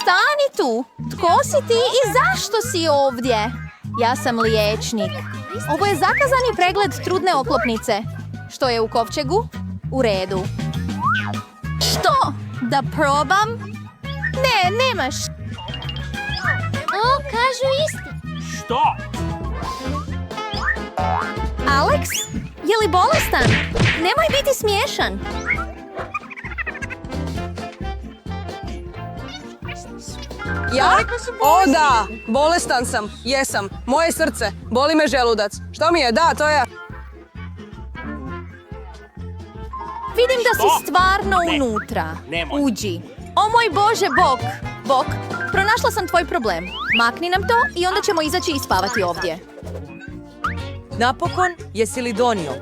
Stani tu! Tko si ti i zašto si ovdje? Ja sam liječnik. Ovo je zakazani pregled trudne oklopnice. Što je u kovčegu? U redu. Što? Da probam? Ne, nemaš. O, kažu isti. Što? Alex? Je li bolestan? Nemoj biti smiješan. Ja? O da, bolestan sam, jesam. Moje srce, boli me želudac. Što mi je? Da, to je... Vidim da si Što? stvarno Ne. unutra. Nemoj. Uđi. O moj Bože, Bok. Bok, pronašla sam tvoj problem. Makni nam to i onda ćemo izaći i spavati ovdje. Napokon, jesi li donio?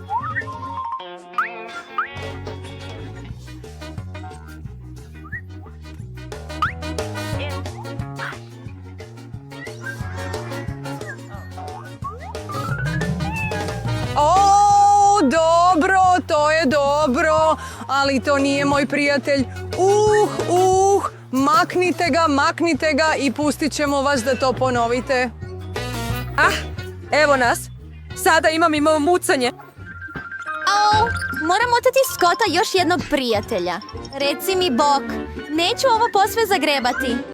O, dobro, to je dobro, ali to nije moj prijatelj. Maknite ga i pustit ćemo vas da to ponovite. Evo nas. Sada imamo mucanje. Au, moram oteti Scotta još jednog prijatelja. Reci mi, Bok, neću ovo posve zagrebati.